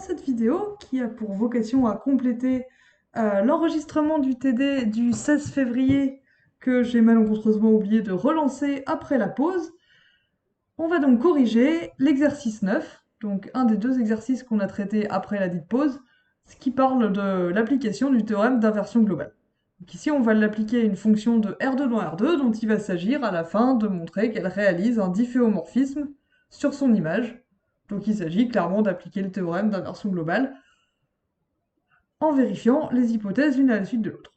cette vidéo, qui a pour vocation à compléter l'enregistrement du TD du 16 février que j'ai malencontreusement oublié de relancer après la pause, on va donc corriger l'exercice 9, donc un des deux exercices qu'on a traités après la dite pause, ce qui parle de l'application du théorème d'inversion globale. Donc ici, on va l'appliquer à une fonction de R2 dans R2, dont il va s'agir à la fin de montrer qu'elle réalise un difféomorphisme sur son image. Donc il s'agit clairement d'appliquer le théorème d'inversion globale en vérifiant les hypothèses l'une à la suite de l'autre.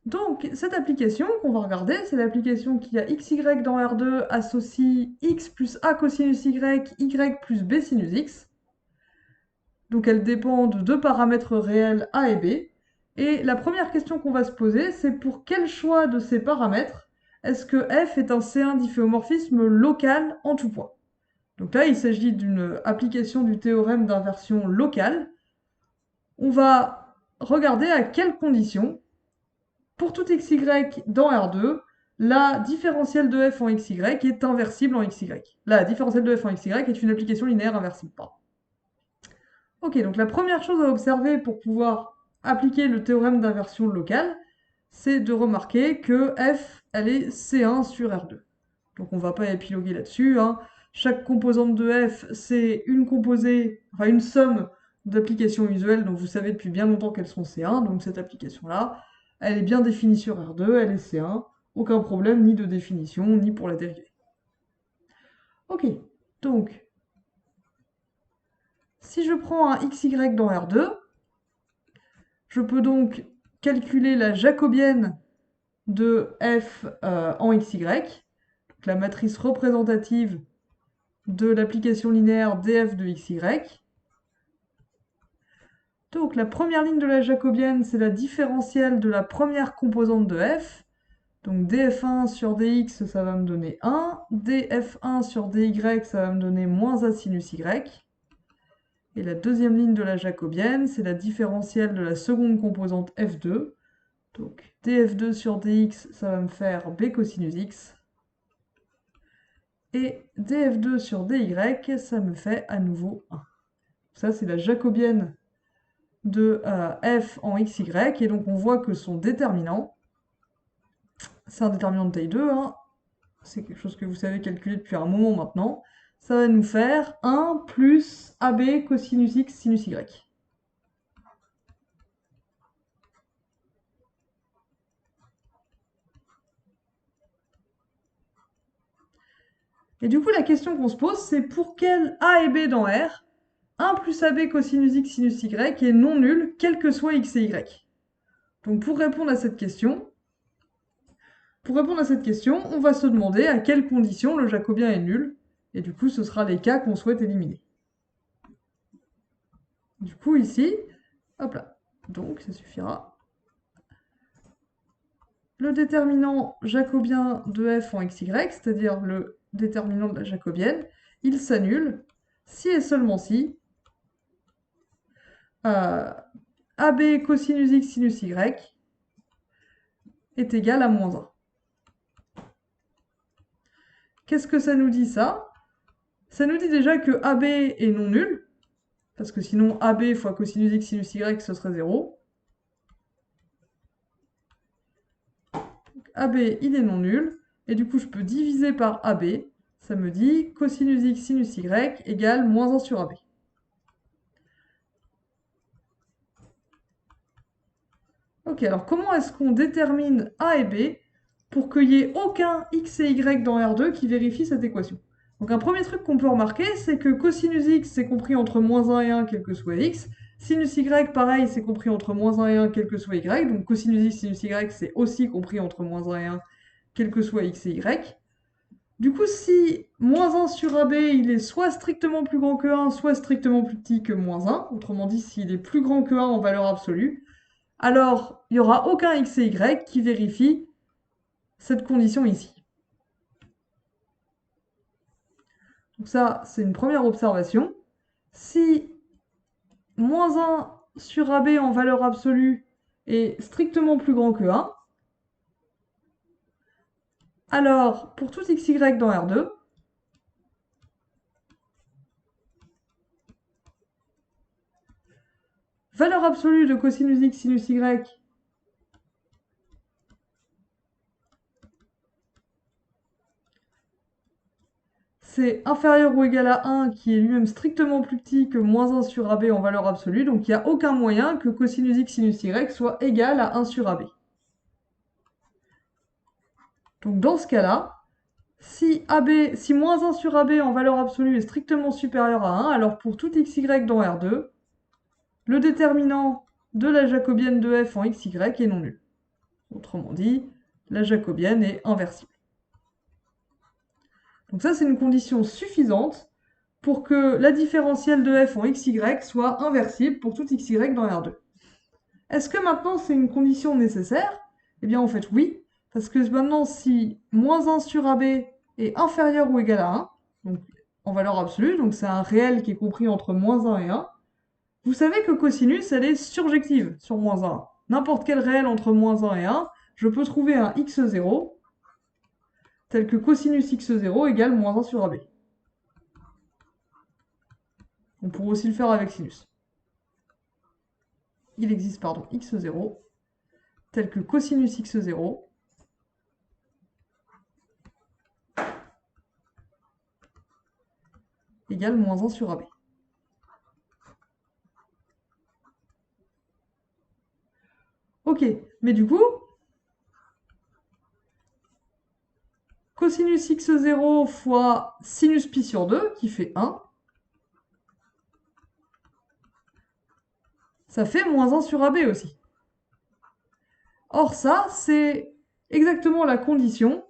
Donc cette application qu'on va regarder, c'est l'application qui a xy dans R2 associe x plus a cosinus y, y plus b sinus x. Donc elle dépend de deux paramètres réels a et b. Et la première question qu'on va se poser, c'est pour quel choix de ces paramètres est-ce que f est un C1 difféomorphisme local en tout point? Donc là, il s'agit d'une application du théorème d'inversion locale. On va regarder à quelles conditions, pour tout xy dans R2, la différentielle de f en xy est inversible en xy. La différentielle de f en xy est une application linéaire inversible. Pardon. Ok, donc la première chose à observer pour pouvoir appliquer le théorème d'inversion locale, c'est de remarquer que f, elle est C1 sur R2. Donc on va pas épiloguer là-dessus, hein. Chaque composante de f, c'est une composée, enfin une somme d'applications usuelles dont vous savez depuis bien longtemps qu'elles sont C1, donc cette application-là, elle est bien définie sur R2, elle est C1, aucun problème ni de définition, ni pour la dériver. Ok, donc, si je prends un xy dans R2, je peux donc calculer la jacobienne de f en xy, donc la matrice représentative de l'application linéaire df de xy. Donc la première ligne de la jacobienne, c'est la différentielle de la première composante de f. Donc df1 sur dx, ça va me donner 1. df1 sur dy, ça va me donner moins a sinus y. Et la deuxième ligne de la jacobienne, c'est la différentielle de la seconde composante f2. Donc df2 sur dx, ça va me faire b cosinus x. Et df2 sur dy, ça me fait à nouveau 1. Ça, c'est la jacobienne de f en xy, et donc on voit que son déterminant, c'est un déterminant de taille 2, hein, c'est quelque chose que vous savez calculer depuis un moment maintenant, ça va nous faire 1 plus AB cosinus x sinus y. Et du coup, la question qu'on se pose, c'est pour quel A et B dans R, 1 plus AB cosinus x sinus y est non nul, quel que soit x et y. Donc pour répondre à cette question, on va se demander à quelles conditions le jacobien est nul, et du coup, ce sera les cas qu'on souhaite éliminer. Du coup, ici, hop là, donc ça suffira. Le déterminant jacobien de f en xy, c'est-à-dire le déterminant de la jacobienne, il s'annule si et seulement si AB cosinus x sinus y est égal à moins 1. Qu'est-ce que ça nous dit ça? Ça nous dit déjà que AB est non nul, parce que sinon AB fois cosinus x sinus y, ce serait 0. Donc AB, il est non nul, et du coup je peux diviser par AB, ça me dit cosinus x sinus y égale moins 1 sur AB. Ok, alors comment est-ce qu'on détermine A et B pour qu'il n'y ait aucun x et y dans R2 qui vérifie cette équation? Donc un premier truc qu'on peut remarquer, c'est que cosinus x, c'est compris entre moins 1 et 1, quel que soit x. Sinus y, pareil, c'est compris entre moins 1 et 1, quel que soit y. Donc cosinus x, sinus y, c'est aussi compris entre moins 1 et 1, quel que soit x et y. Du coup, si moins 1 sur AB, il est soit strictement plus grand que 1, soit strictement plus petit que moins 1, autrement dit, s'il est plus grand que 1 en valeur absolue, alors il n'y aura aucun x et y qui vérifie cette condition ici. Donc ça, c'est une première observation. Si moins 1 sur AB en valeur absolue est strictement plus grand que 1, alors pour tout xy dans R2, valeur absolue de cosinus x sinus y c'est inférieur ou égal à 1 qui est lui-même strictement plus petit que moins 1 sur AB en valeur absolue, donc il n'y a aucun moyen que cosinus x sinus y soit égal à 1 sur AB. Donc dans ce cas-là, si moins 1 sur AB en valeur absolue est strictement supérieur à 1, alors pour tout xy dans R2, le déterminant de la jacobienne de f en xy est non nul. Autrement dit, la jacobienne est inversible. Donc ça, c'est une condition suffisante pour que la différentielle de f en xy soit inversible pour tout xy dans R2. Est-ce que maintenant c'est une condition nécessaire? Eh bien en fait oui, parce que maintenant si moins 1 sur AB est inférieur ou égal à 1, donc en valeur absolue, donc c'est un réel qui est compris entre moins 1 et 1, vous savez que cosinus, elle est surjective sur moins 1. N'importe quel réel entre moins 1 et 1, je peux trouver un x0 tel que cosinus x0 égale moins 1 sur AB. On pourrait aussi le faire avec sinus. Il existe, pardon, x0 tel que cosinus x0 égale moins 1 sur AB. Ok, mais du coup, cosinus x0 fois sinus pi sur 2, qui fait 1, ça fait moins 1 sur AB aussi. Or ça, c'est exactement la condition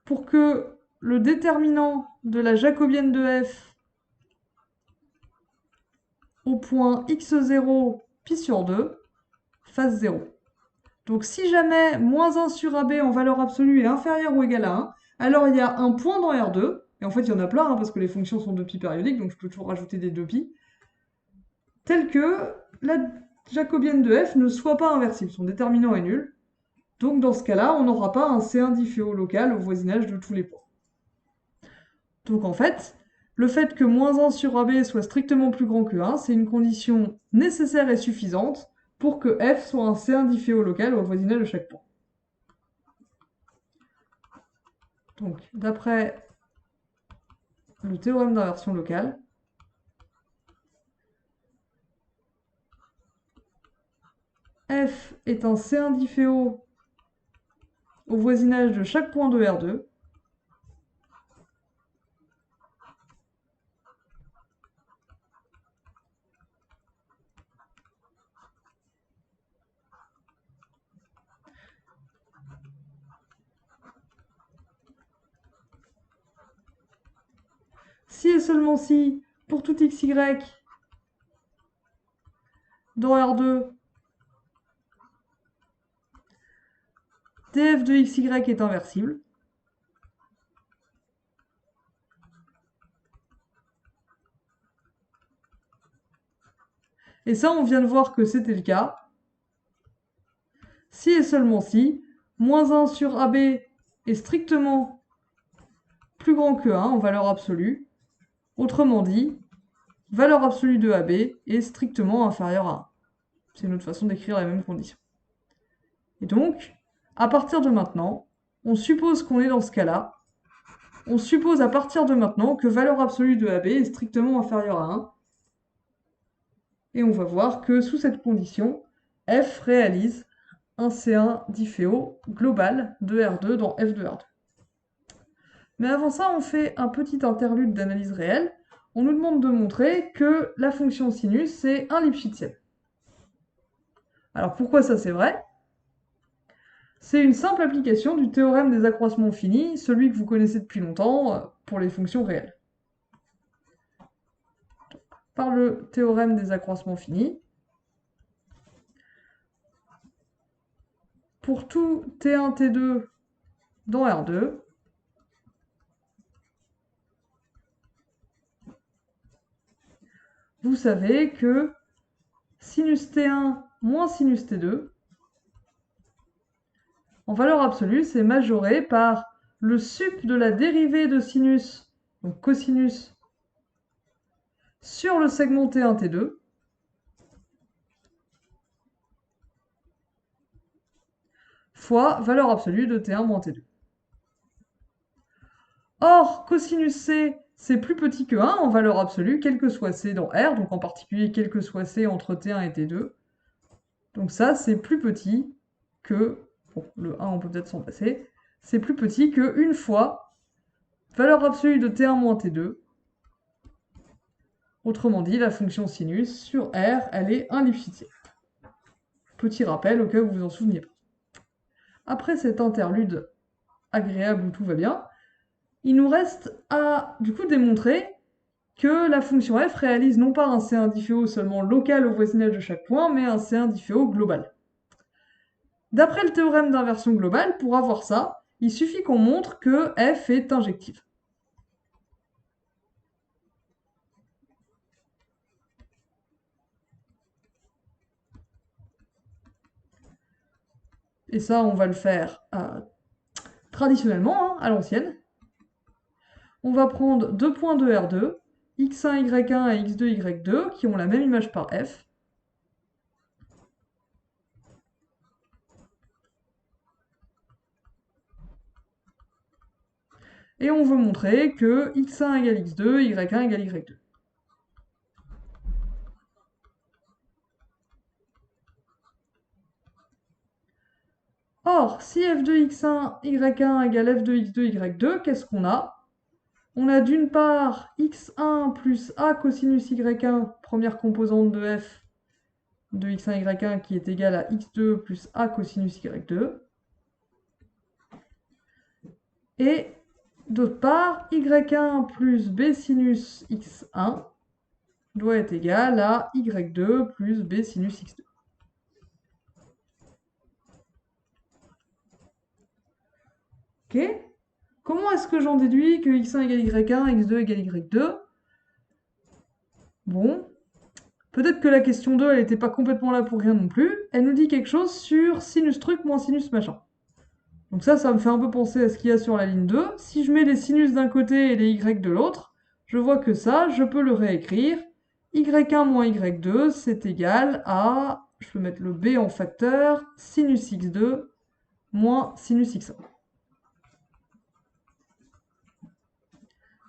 pour que le déterminant de la jacobienne de f au point x0 pi sur 2 fasse 0. Donc si jamais moins 1 sur AB en valeur absolue est inférieur ou égal à 1, alors il y a un point dans R2, et en fait il y en a plein, parce que les fonctions sont 2π périodiques, donc je peux toujours rajouter des 2π, tel que la jacobienne de f ne soit pas inversible, son déterminant est nul. Donc dans ce cas-là, on n'aura pas un C1 difféo local au voisinage de tous les points. Donc en fait, le fait que moins 1 sur AB soit strictement plus grand que 1, c'est une condition nécessaire et suffisante pour que f soit un C1 difféo local au voisinage de chaque point. Donc d'après le théorème d'inversion locale, f est un C1 difféo au voisinage de chaque point de R2, si et seulement si, pour tout xy dans R2, df de xy est inversible. Et ça, on vient de voir que c'était le cas. Si et seulement si, moins 1 sur AB est strictement plus grand que 1 en valeur absolue. Autrement dit, valeur absolue de AB est strictement inférieure à 1. C'est une autre façon d'écrire la même condition. Et donc, à partir de maintenant, on suppose qu'on est dans ce cas-là. On suppose à partir de maintenant que valeur absolue de AB est strictement inférieure à 1. Et on va voir que sous cette condition, f réalise un C1 difféo global de R2 dans f de R2. Mais avant ça, on fait un petit interlude d'analyse réelle. On nous demande de montrer que la fonction sinus, c'est un Lipschitzienne. Alors pourquoi ça c'est vrai? C'est une simple application du théorème des accroissements finis, celui que vous connaissez depuis longtemps pour les fonctions réelles. Par le théorème des accroissements finis, pour tout T1, T2 dans R2, vous savez que sinus T1 moins sinus T2, en valeur absolue, c'est majoré par le sup de la dérivée de sinus, donc cosinus, sur le segment T1, T2, fois valeur absolue de T1 moins T2. Or, cosinus C, c'est plus petit que 1 en valeur absolue, quel que soit C dans R, donc en particulier quel que soit C entre T1 et T2. Donc ça, c'est plus petit que, bon, le 1, on peut peut-être s'en passer, c'est plus petit que une fois valeur absolue de T1 moins T2. Autrement dit, la fonction sinus sur R, elle est un Lipschitzienne. Petit rappel au cas où vous vous en souveniez pas. Après cet interlude agréable où tout va bien, il nous reste à du coup démontrer que la fonction f réalise non pas un C1 difféo seulement local au voisinage de chaque point, mais un C1 difféo global. D'après le théorème d'inversion globale, pour avoir ça, il suffit qu'on montre que f est injective. Et ça, on va le faire traditionnellement, hein, à l'ancienne. On va prendre deux points de R2, x1, y1 et x2, y2, qui ont la même image par f. Et on veut montrer que x1 égale x2, y1 égale y2. Or, si f2x1, y1 égale f2x2, y2, qu'est-ce qu'on a? On a d'une part x1 plus a cosinus y1, première composante de f de x1, y1, qui est égale à x2 plus a cosinus y2. Et d'autre part, y1 plus b sinus x1 doit être égal à y2 plus b sinus x2. Ok? Comment est-ce que j'en déduis que x1 égale y1, x2 égale y2? Bon, peut-être que la question 2, elle n'était pas complètement là pour rien non plus. Elle nous dit quelque chose sur sinus truc moins sinus machin. Donc ça me fait un peu penser à ce qu'il y a sur la ligne 2. Si je mets les sinus d'un côté et les y de l'autre, je vois que ça, je peux le réécrire. y1 moins y2, c'est égal à, je peux mettre le b en facteur, sinus x2 moins sinus x1.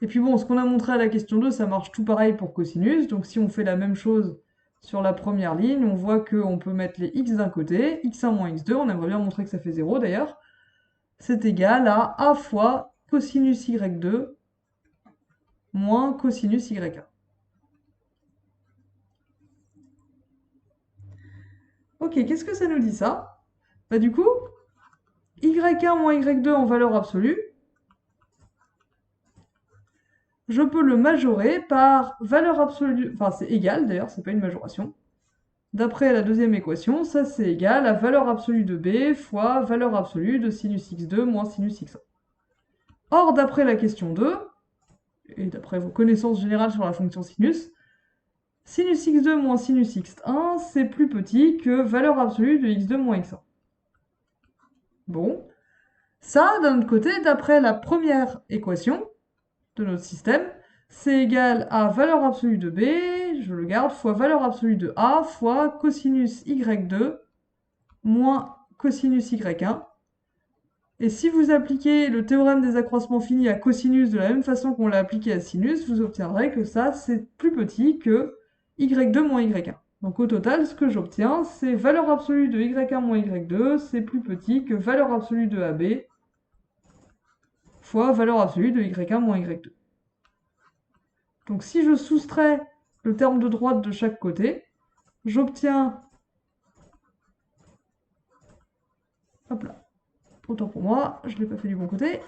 Et puis bon, ce qu'on a montré à la question 2, ça marche tout pareil pour cosinus. Donc si on fait la même chose sur la première ligne, on voit qu'on peut mettre les x d'un côté, x1 moins x2, on aimerait bien montrer que ça fait 0 d'ailleurs, c'est égal à a fois cosinus y2 moins cosinus y1. Ok, qu'est-ce que ça nous dit ça? Bah du coup, y1 moins y2 en valeur absolue, je peux le majorer par valeur absolue, enfin c'est égal d'ailleurs, c'est pas une majoration. D'après la deuxième équation, ça c'est égal à valeur absolue de b fois valeur absolue de sinus x2 moins sinus x1. Or, d'après la question 2, et d'après vos connaissances générales sur la fonction sinus, sinus x2 moins sinus x1, c'est plus petit que valeur absolue de x2 moins x1. Bon, ça, d'un autre côté, d'après la première équation de notre système, c'est égal à valeur absolue de b, je le garde, fois valeur absolue de a, fois cosinus y2 moins cosinus y1. Et si vous appliquez le théorème des accroissements finis à cosinus de la même façon qu'on l'a appliqué à sinus, vous obtiendrez que ça, c'est plus petit que y2 moins y1. Donc au total, ce que j'obtiens, c'est valeur absolue de y1 moins y2, c'est plus petit que valeur absolue de AB fois valeur absolue de y1 moins y2. Donc si je soustrais le terme de droite de chaque côté, j'obtiens... Hop là. Autant pour moi, je ne l'ai pas fait du bon côté.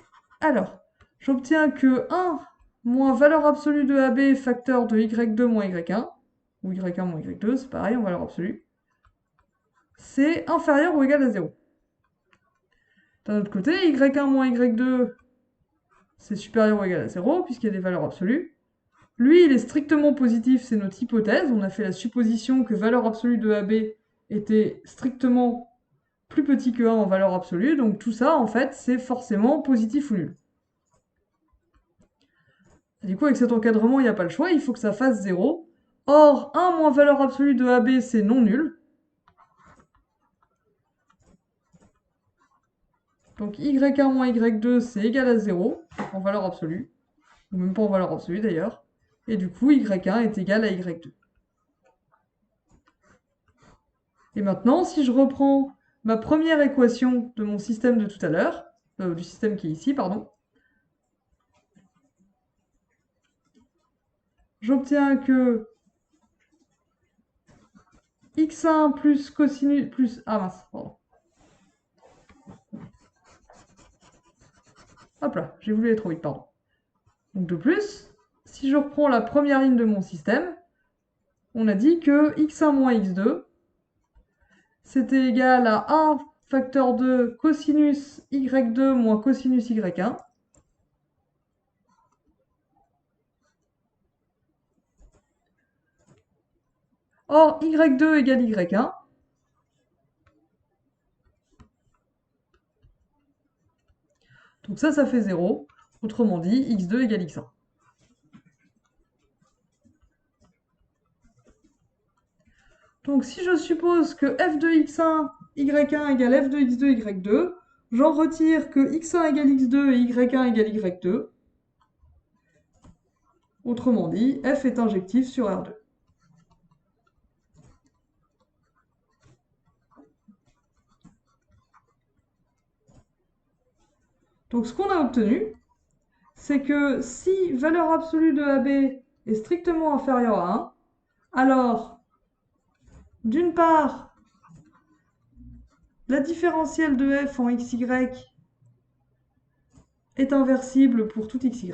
Alors, j'obtiens que 1 moins valeur absolue de AB facteur de y2 moins y1, ou y1 moins y2, c'est pareil en valeur absolue, c'est inférieur ou égal à 0. D'un autre côté, y1 moins y2, c'est supérieur ou égal à 0, puisqu'il y a des valeurs absolues. Lui, il est strictement positif, c'est notre hypothèse. On a fait la supposition que valeur absolue de AB était strictement plus petit que 1 en valeur absolue, donc tout ça, en fait, c'est forcément positif ou nul. Du coup, avec cet encadrement, il n'y a pas le choix, il faut que ça fasse 0. Or, 1 moins valeur absolue de AB, c'est non nul. Donc y1 moins y2, c'est égal à 0, en valeur absolue. Ou même pas en valeur absolue d'ailleurs. Et du coup, y1 est égal à y2. Et maintenant, si je reprends ma première équation de mon système de tout à l'heure, du système qui est ici, pardon, j'obtiens que x1 plus cosinus plus... Ah mince, pardon. Hop là, j'ai voulu aller trop vite, pardon. Donc de plus, si je reprends la première ligne de mon système, on a dit que x1 moins x2, c'était égal à 1 facteur de cosinus y2 moins cosinus y1. Or, y2 égale y1. Donc ça fait 0. Autrement dit, x2 égale x1. Donc si je suppose que f de x1, y1 égale f de x2, y2, j'en retire que x1 égale x2 et y1 égale y2. Autrement dit, f est injectif sur R2. Donc ce qu'on a obtenu, c'est que si valeur absolue de AB est strictement inférieure à 1, alors, d'une part, la différentielle de f en xy est inversible pour tout xy.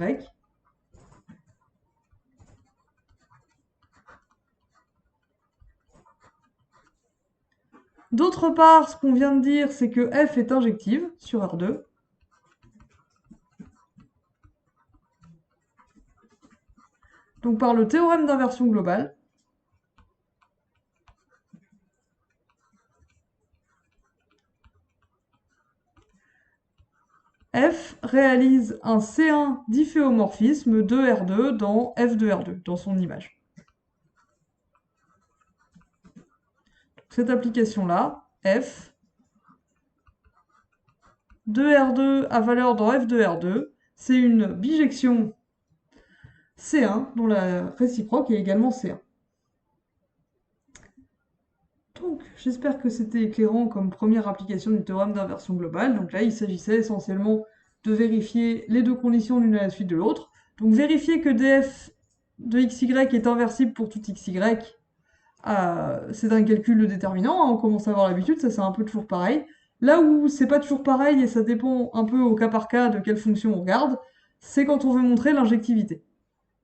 D'autre part, ce qu'on vient de dire, c'est que f est injective sur R2. Donc par le théorème d'inversion globale, f réalise un C1 difféomorphisme de R2 dans f de R2, dans son image. Donc cette application-là, f de R2 à valeur dans f de R2, c'est une bijection C1 dont la réciproque est également C1. Donc, j'espère que c'était éclairant comme première application du théorème d'inversion globale. Donc là, il s'agissait essentiellement de vérifier les deux conditions l'une à la suite de l'autre. Donc vérifier que df de xy est inversible pour tout xy, c'est un calcul de déterminant, hein, on commence à avoir l'habitude, ça c'est un peu toujours pareil. Là où c'est pas toujours pareil et ça dépend un peu au cas par cas de quelle fonction on regarde, c'est quand on veut montrer l'injectivité.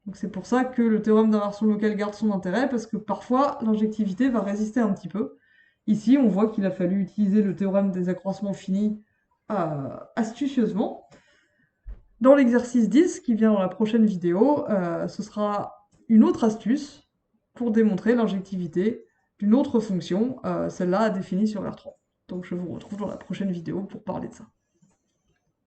Donc c'est pour ça que le théorème d'inversion locale garde son intérêt, parce que parfois l'injectivité va résister un petit peu. Ici, on voit qu'il a fallu utiliser le théorème des accroissements finis astucieusement. Dans l'exercice 10, qui vient dans la prochaine vidéo, ce sera une autre astuce pour démontrer l'injectivité d'une autre fonction, celle-là définie sur R3. Donc je vous retrouve dans la prochaine vidéo pour parler de ça.